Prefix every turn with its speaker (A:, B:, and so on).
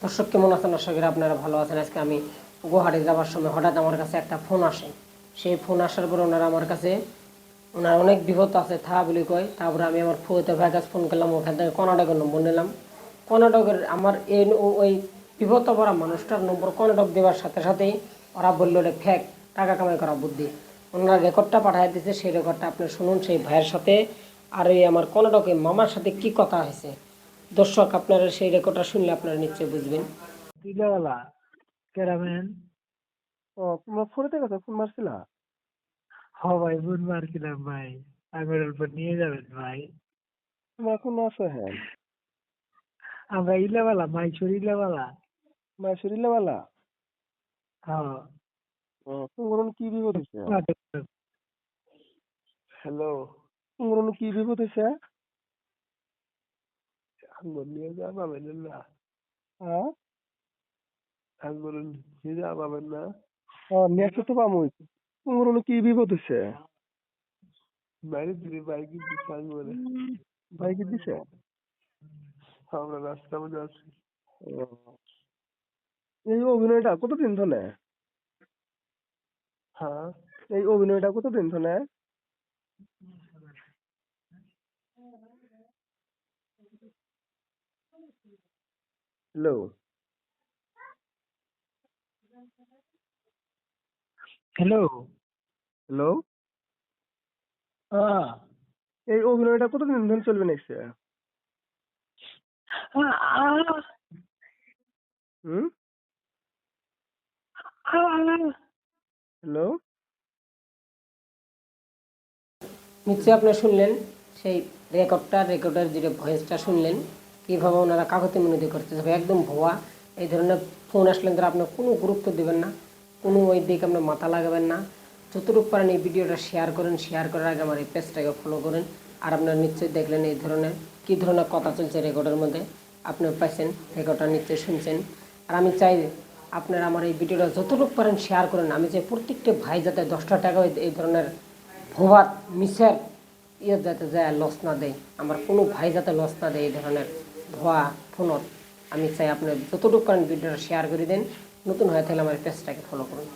A: দর্শক কেমন আছেন? আশা করি আপনারা ভালো আছেন। আজকে আমি গুয়াহাটি যাওয়ার সময় হঠাৎ আমার কাছে একটা ফোন আসে। সেই ফোন আসার পর ওনারা আমার কাছে ওনার অনেক বিপদ আছে থা বলে কয়। তারপরে আমি আমার ফুয়েতে ভাইয়ের কাছে ফোন করলাম, ওখান থেকে কর্ণাটকের নম্বর নিলাম। কর্ণাটকের আমার এই ওই বিপদ পড়া মানুষটার নম্বর কর্ণাটক দেওয়ার সাথে সাথেই ওরা বললো এটা ফেক, টাকা কামাই করা বুদ্ধি। ওনারা রেকর্ডটা পাঠিয়ে দিয়েছে, সেই রেকর্ডটা আপনি শুনুন সেই ভাইয়ের সাথে আর এই আমার কর্ণাটকের মামার সাথে কি কথা হয়েছে। দর্শক আপনারা সেই রেকর্ডটা শুনলে আপনারা নিশ্চয়ই বুঝবেন।
B: দিলাওয়ালা ক্যারামেন।
C: ও তোমরা ফোনে কথা ফোন মারছিলা?
B: হ ভাই, ফোন মারছিলাম ভাই, আমার অল্প নিয়ে যাবেন ভাই।
C: তোমরা কোন আছো? হ্যাঁ,
B: আমরা ইলাওয়ালা, মাইসুর ইলাওয়ালা।
C: মাইশুরিলা বালা।
B: হ্যাঁ।
C: তোমার কি বিপদ হয়েছে? হ্যালো, তোমার কি বিপদ হয়েছে? আঙ্গুর নিয়ে যা পাবেন না। হ্যাঁ, আঙ্গুর নিয়ে যা পাবেন না। নেক্সট তো পাবো। তোমার কি বিপদ হয়েছে? বাইরে দিদি বাইকে দিচ্ছে আঙ্গুরে। বাইকে দিছে? আমরা রাস্তা মধ্যে আছি। এই অভিনয়টা কতদিন ধরে? হ্যাঁ, এই অভিনয়টা কতদিন ধরে? Hello,
B: hello.
C: হ্যালো,
B: হ্যাঁ।
C: এই অভিনয়টা কতদিন ধরে চলবে নেক্সট? হুম, হ্যালো।
A: নিশ্চয়ই আপনি শুনলেন সেই রেকর্ডের যে ভয়েসটা শুনলেন, কীভাবে ওনারা কাকতি মিনতি করতেছে। একদম ভুয়া। এই ধরনের ফোন আসলে ধরে আপনি কোনো গুরুত্ব দেবেন না, কোনো ওই দিকে আপনি মাথা লাগাবেন না। যতটুকু পারেন এই ভিডিওটা শেয়ার করেন, শেয়ার করার আগে আমার এই পেজটাকে ফলো করেন। আর আপনারা নিশ্চয়ই দেখলেন এই ধরনের কী ধরনের কথা চলছে রেকর্ডের মধ্যে। আপনি পাইছেন, রেকর্ডটা নিশ্চয়ই শুনছেন। আর আমি চাই আপনারা আমার এই ভিডিওটা যতটুকু পারেন শেয়ার করেন। আমি চাই প্রত্যেকটা ভাই যাতে 10টা টাকা এই ধরনের ভুয়াত মিসের যাতে যায় লস না দেয়, আমার কোনো ভাই যাতে লস না দেয় এই ধরনের ভুয়া ফোনত। আমি চাই আপনি যতটুকু পারেন ভিডিওটা শেয়ার করে দেন। নতুন হয়ে থাকলে আমার পেজটাকে ফলো করুন।